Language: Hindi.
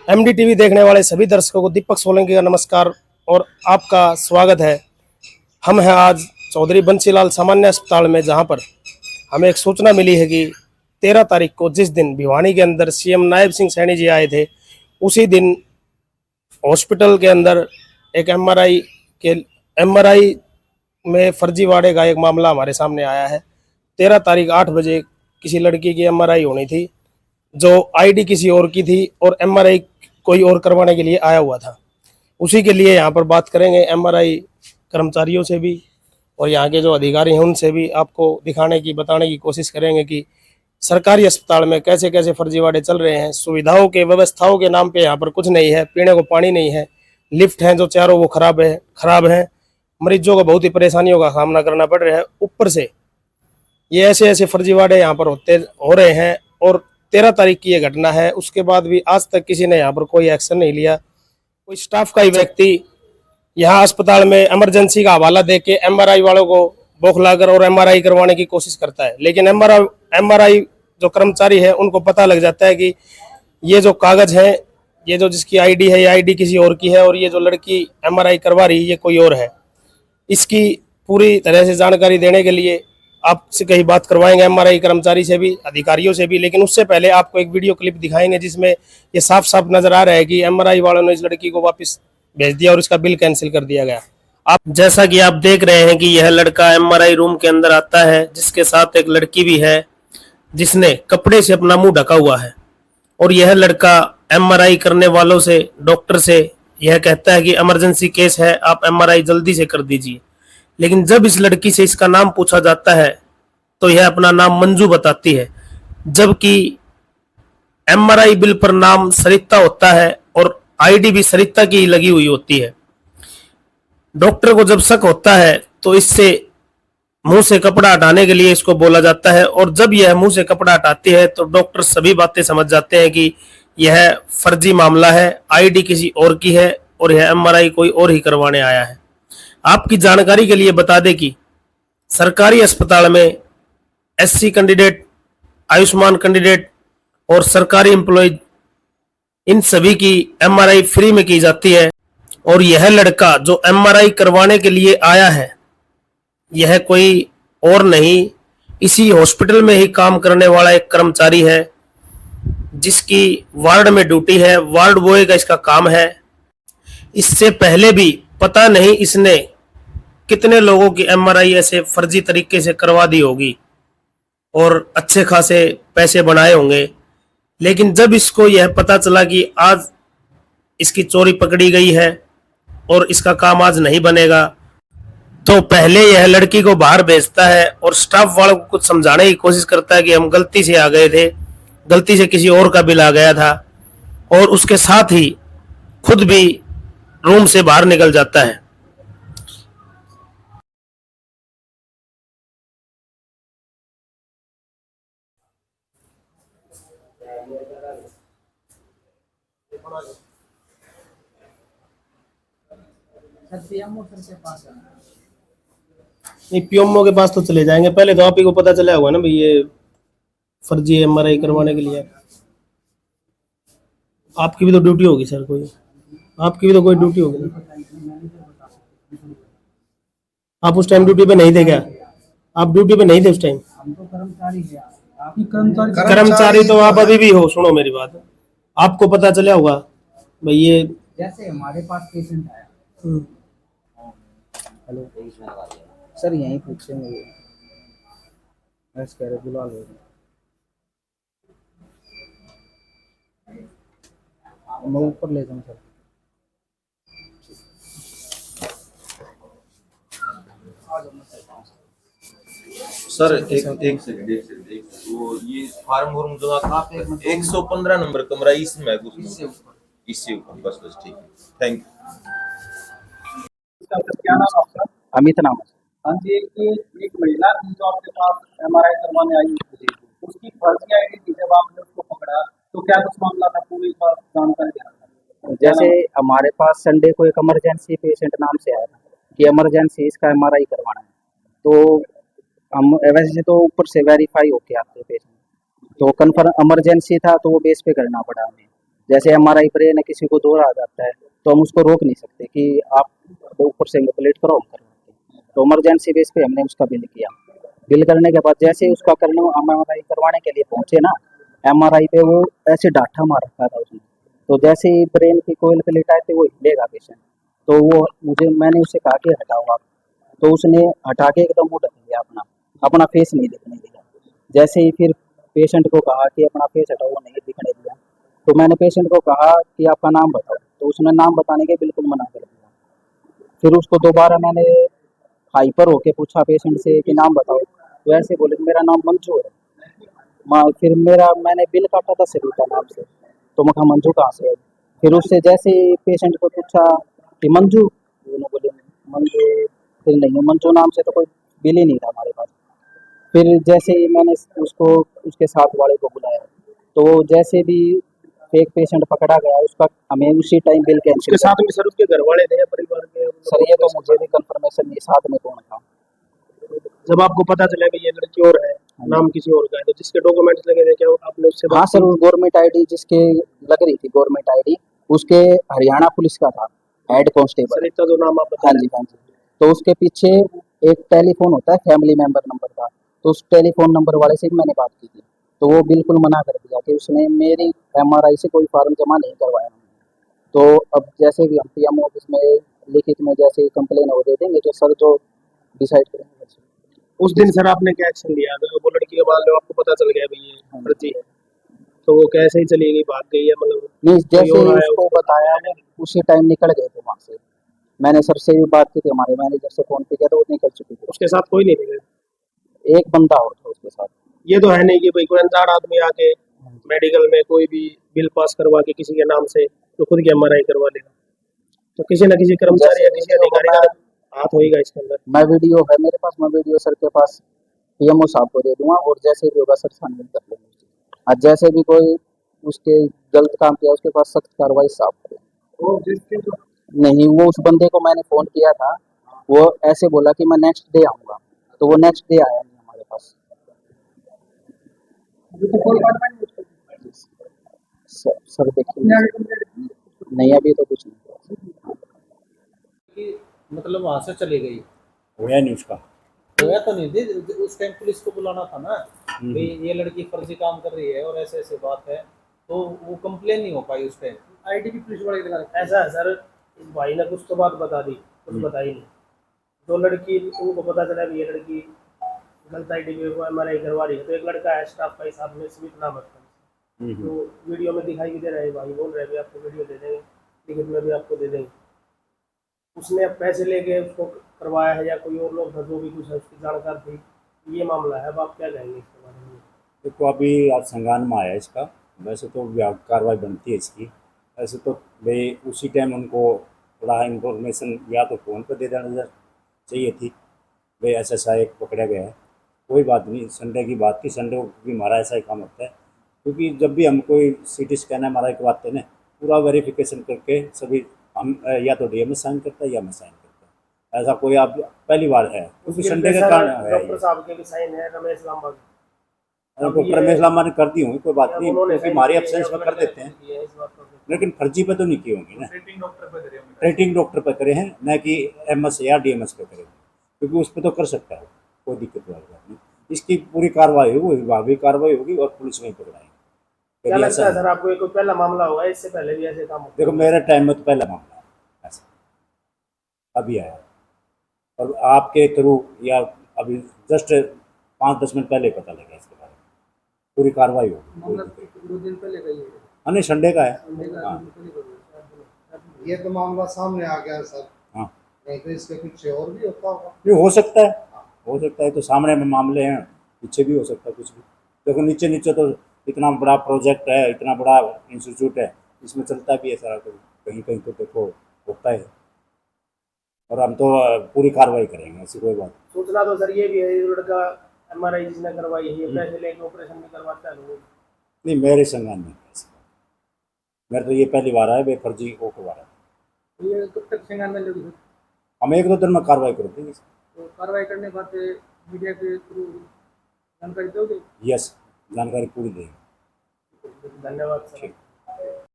एमडी टीवी देखने वाले सभी दर्शकों को दीपक सोलंकी का नमस्कार और आपका स्वागत है। हम हैं आज चौधरी बंसीलाल सामान्य अस्पताल में, जहां पर हमें एक सूचना मिली है कि 13 तारीख को जिस दिन भिवानी के अंदर सीएम नायब सिंह सैनी जी आए थे, उसी दिन हॉस्पिटल के अंदर एक एमआरआई में फर्जीवाड़े का एक मामला हमारे सामने आया है। 13 तारीख 8 बजे किसी लड़की की एमआरआई होनी थी, जो आईडी किसी और की थी और एमआरआई कोई और करवाने के लिए आया हुआ था। उसी के लिए यहाँ पर बात करेंगे एमआरआई कर्मचारियों से भी और यहाँ के जो अधिकारी हैं उनसे भी। आपको बताने की कोशिश करेंगे कि सरकारी अस्पताल में कैसे कैसे फर्जीवाड़े चल रहे हैं। सुविधाओं के व्यवस्थाओं के नाम पे यहाँ पर कुछ नहीं है, पीने को पानी नहीं है, लिफ्ट हैं जो चारों वो खराब हैं। मरीजों को बहुत ही परेशानियों का सामना करना पड़ रहा है। ऊपर से ये ऐसे ऐसे फर्जीवाड़े यहाँ पर हो रहे हैं और 13 तारीख की ये घटना है। उसके बाद भी आज तक किसी ने यहाँ पर कोई एक्शन नहीं लिया। कोई स्टाफ का ही व्यक्ति यहाँ अस्पताल में इमरजेंसी का हवाला दे के एमआरआई वालों को बौखलाकर और एमआरआई करवाने की कोशिश करता है, लेकिन एमआरआई जो कर्मचारी है उनको पता लग जाता है कि ये जो कागज है, ये जो जिसकी आईडी है, ये आईडी किसी और की है और ये जो लड़की एमआरआई करवा रही है ये कोई और है। इसकी पूरी तरह से जानकारी देने के लिए आपसे कहीं बात करवाएंगे, एमआरआई कर्मचारी से भी, अधिकारियों से भी। लेकिन उससे पहले आपको एक वीडियो क्लिप दिखाएंगे जिसमें ये साफ साफ नजर आ रहा है कि एमआरआई वालों ने इस लड़की को वापस भेज दिया और इसका बिल कैंसिल कर दिया गया। आप जैसा कि आप देख रहे हैं कि यह लड़का एमआरआई रूम के अंदर आता है, जिसके साथ एक लड़की भी है जिसने कपड़े से अपना मुंह ढका हुआ है। और यह लड़का एमआरआई करने वालों से, डॉक्टर से यह कहता है कि इमरजेंसी केस है, आप एमआरआई जल्दी से कर दीजिए। लेकिन जब इस लड़की से इसका नाम पूछा जाता है तो यह अपना नाम मंजू बताती है, जबकि एमआरआई बिल पर नाम सरिता होता है और आईडी भी सरिता की लगी हुई होती है। डॉक्टर को जब शक होता है तो इससे मुंह से कपड़ा हटाने के लिए इसको बोला जाता है और जब यह मुंह से कपड़ा हटाती है तो डॉक्टर सभी बातें समझ जाते हैं कि यह फर्जी मामला है, आईडी किसी और की है और यह एमआरआई कोई और ही करवाने आया है। आपकी जानकारी के लिए बता दें कि सरकारी अस्पताल में एससी कैंडिडेट, आयुष्मान कैंडिडेट और सरकारी एम्प्लॉय, इन सभी की एमआरआई फ्री में की जाती है। और यह लड़का जो एमआरआई करवाने के लिए आया है, यह कोई और नहीं, इसी हॉस्पिटल में ही काम करने वाला एक कर्मचारी है जिसकी वार्ड में ड्यूटी है, वार्ड बॉय का इसका काम है। इससे पहले भी पता नहीं इसने कितने लोगों की एमआरआई ऐसे फर्जी तरीके से करवा दी होगी और अच्छे खासे पैसे बनाए होंगे। लेकिन जब इसको यह पता चला कि आज इसकी चोरी पकड़ी गई है और इसका काम आज नहीं बनेगा, तो पहले यह लड़की को बाहर भेजता है और स्टाफ वालों को कुछ समझाने की कोशिश करता है कि हम गलती से आ गए थे, गलती से किसी और का बिल आ गया था, और उसके साथ ही खुद भी रूम से बाहर निकल जाता है। नहीं, पीएमओ के पास तो चले जाएंगे, पहले तो आप ही को पता चला होगा ना भाई ये फर्जी एमआरआई करवाने के लिए। आपकी भी तो ड्यूटी होगी सर, कोई आपकी भी तो कोई ड्यूटी होगी ना। आप उस टाइम ड्यूटी पे नहीं थे क्या? आप ड्यूटी पे नहीं थे उस टाइम? कर्मचारी तो आप अभी भी हो। सुनो मेरी बात, आपको पता चला होगा भाई ये जैसे हमारे पास पेशेंट आया। हेलो सर, यहीं पूछे मुझे कह रहे बुला लो। मैं ऊपर ले जाऊँ सर? एक सेकंड वो ये फार्म वार्म जो था 115 नंबर कमरा इसमें है, इससे ऊपर बस ठीक है, थैंक यू। क्या नाम आपका? अमित नाम है। हाँ जी, एक महिला थी जो आपके पास एमआरआई करवाने आई थी, उसकी फर्जी आईडी थी। जब आपने उसको पकड़ा तो क्या कुछ मामला था, पूरी बात जानकारी देना। जैसे हमारे पास संडे को एक इमरजेंसी पेशेंट नाम से आया था कि इमरजेंसी इसका एमआरआई करवाना है, तो हम वैसे तो ऊपर से वेरीफाई होके आते हैं पेशेंट, तो कन्फर्म इमरजेंसी था तो वो बेस पे करना पड़ा हमें। जैसे एमआरआई ब्रेन है, किसी को दौरा आ जाता है तो हम उसको रोक नहीं सकते कि आप ऊपर से प्लेट करो, हम करवाते हैं। तो इमरजेंसी बेस पे हमने उसका बिल किया। बिल करने के बाद जैसे ही उसका करने एमआरआई करवाने के लिए पहुंचे ना, एमआरआई पे वो ऐसे डांठा मार रखा था उसने। तो जैसे ही ब्रेन की कोयल प्लेट आए थे वो हिलेगा पेशेंट, तो वो मैंने उससे कहा कि हटाओ आप। तो उसने हटा के एकदम वो ढक लिया, अपना अपना फेस नहीं दिखने दिया। जैसे ही फिर पेशेंट को कहा कि अपना फेस हटाओ, वो नहीं दिखने दिया। तो मैंने पेशेंट को कहा कि आपका नाम बताओ, तो उसने नाम बताने के बिल्कुल मना कर दिया। फिर उसको दोबारा मैंने हाइपर होके पूछा पेशेंट से कि नाम बताओ, तो ऐसे बोले कि मेरा नाम मंजू है। फिर मैंने बिल काटा था सिर्फ का नाम से, तो मैं कहा मंजू कहाँ से है। फिर उससे जैसे ही पेशेंट को पूछा कि मंजू, उन्होंने बोले मंजू। फिर नहीं, मंजू नाम से तो कोई बिल ही नहीं था हमारे पास। फिर जैसे ही मैंने उसको उसके साथ वाले को बुलाया, तो जैसे भी फेक पेशेंट पकड़ा गया उसका हमें उसी टाइम बिल कैंसिल उसके साथ में सर उसके घर वाले थे या परिवार के? सर ये तो मुझे भी कंफर्मेशन नहीं, साथ में कौन था। जब आपको पता चला कि ये लड़की और है, नाम किसी और का है, तो जिसके डॉक्यूमेंट्स लगे थे, क्या आपने उससे हाँ बात सर, की? वो गवर्नमेंट आईडी जिसके लग रही थी, गवर्नमेंट आईडी उसके हरियाणा पुलिस का था, हेड कांस्टेबल। सर इतना जो नाम आप बता हाँ रहे जी, हाँ जी। तो उसके पीछे एक टेलीफोन होता है फैमिली मेंबर नंबर का, तो उस टेलीफोन नंबर वाले से भी मैंने बात की थी। तो वो बिल्कुल मना कर दिया कि उसने मेरी एमआरआई से कोई फॉर्म जमा नहीं करवाया। तो अब जैसे भी हम पीएम ऑफिस में लिखित में जैसे कंप्लेन हो दे देंगे, तो सर जो डिसाइड करेंगे। उस दिन सर आपने क्या एक्शन लिया? अगर वो लड़की के बाद में आपको पता चल गया भाई ये हाँ। फर्जी है, तो वो कैसे ही चली गई, भाग गई है, मतलब नहीं, कोई जैसे और ही आया उसको उसको? बताया वो उसी टाइम निकल गए थे वहाँ से। मैंने सर से भी बात की थी, हमारे मैनेजर से फ़ोन पे किया तो वो निकल चुकी थी। उसके साथ कोई नहीं था? एक बंदा और था उसके साथ। ये तो है नहीं कि भाई कोई अनजान आदमी आके मेडिकल में कोई भी बिल पास करवा के किसी के नाम से तो खुद की एमआरआई करवा लेगा। तो किसी न किसी कर्मचारी जैसे या किसी वीडियो अधिकारी का तो हाथ होएगा इसके अंदर। मैं वीडियो है मेरे पास, मैं वीडियो सर के पास पीएमओ साहब को दे दूंगा, और जैसे भी होगा सर छानबीन कर लेंगे। और जैसे भी कोई उसके गलत काम किया उसके पास सख्त कार्रवाई साफ करें। नहीं, वो उस बंदे को मैंने फ़ोन किया था, वो ऐसे बोला कि मैं नेक्स्ट डे आऊँगा, तो वो नेक्स्ट डे आया नहीं हमारे पास। सर देखिए, नहीं अभी तो कुछ नहीं। कि मतलब वहां से चली गई। होया नहीं उसका। होया तो नहीं थी, उस टाइम पुलिस को बुलाना था ना, भाई ये लड़की फर्जी काम कर रही है और ऐसे ऐसे बात है, तो वो कंप्लेन नहीं हो पाई उस टाइम। आईडी भी पुलिस वाले लगा रखा है। ऐसा है सर, इस भाई ने कुछ तो बात बता दी, कुछ बताई नहीं। जो लड़की उनको पता चला कि ये लड़की गलत आईडी पे वो एमआरआई करवा रही है, तो एक लड़का है स्टाफ का हिसाब में स्मित नाम है, तो वीडियो में दिखाई भी दे रहा है, भाई बोल रहे हैं भी आपको वीडियो दे देंगे, लिखित में भी आपको दे देंगे। उसने अब पैसे लेके उसको करवाया है या कोई और लोग था जो भी कुछ है उसकी जानकार थी, ये मामला है। अब आप क्या कहेंगे इसके बारे में? देखो अभी आज संज्ञान में आया इसका, वैसे तो कार्रवाई बनती है इसकी। ऐसे तो भाई उसी टाइम उनको थोड़ा इन्फॉर्मेशन या तो फ़ोन पर दे देना चाहिए थी, भाई ऐसा एक पकड़ा गया है। कोई बात नहीं, संडे की बात थी, संडे को भी हमारा ऐसा ही काम होता है, क्योंकि जब भी हम कोई सीटी स्कैन एमआरआई करवाते हैं ना, पूरा वेरिफिकेशन करके सभी हम या तो डीएमएस साइन करता है या मैं साइन करता है। ऐसा कोई आप पहली बार है, क्योंकि संडे के कारण है। डॉक्टर साहब के भी साइन है, रमेश लांबा के। डॉक्टर रमेश लांबा ने कर दी होंगी, कोई बात नहीं, उन्होंने क्योंकि हमारी एब्सेंस में कर देते हैं, इस बात को लेकिन फर्जी पे तो नहीं की होंगी ना। ट्रेटिंग डॉक्टर पे करे होंगे। ट्रेटिंग डॉक्टर पे करे हैं, न कि एमएस या डीएमएस पे करे, क्योंकि उस पर तो कर सकता है, कोई दिक्कत वाली बात नहीं। इसकी पूरी कार्रवाई होगी, विभागीय कार्रवाई होगी और पुलिस में पकड़ाएंगे। क्या लगता है सर आपको, ये कोई पहला मामला होगा, इससे पहले भी ऐसे काम होते देखो मेरे टाइम में तो पहला मामला है ऐसा, अभी आया, और आपके थ्रू या अभी जस्ट 5-10 मिनट पहले पता लगा इसके बारे में। पूरी कार्रवाई होगी। 2 दिन पहले गई है। हाँ नहीं, संडे का है। हाँ ये तो मामला सामने आ गया सर, हाँ, नहीं तो इसके पीछे और भी होता होगा। ये हो सकता है, हो सकता है, तो सामने में मामले हैं, पीछे भी हो सकता है कुछ भी। देखो नीचे नीचे तो इतना बड़ा प्रोजेक्ट है, इतना बड़ा इंस्टीट्यूट है, इसमें चलता भी है सारा, तो कहीं कहीं तो देखो होता है, और हम तो पूरी कार्रवाई करेंगे, ऐसी कोई बात नहीं। सूचना तो सर ये भी है, ये लड़का एमआरआई जिसने करवाई है, ये पैसे लेके ऑपरेशन भी करवाता है लोगों को। नहीं, मेरे संज्ञान में ऐसी बात, मेरे तो ये पहली बार आया भाई फर्जी को करवा रहा है। ये कब तक संज्ञान में लोगी? हम 1-2 दिन में कार्रवाई कर देंगे। तो कार्रवाई करने के बाद मीडिया के थ्रू जानकारी दोगे? यस, जानकारी पूरी देंगे। धन्यवाद सर। ठीक।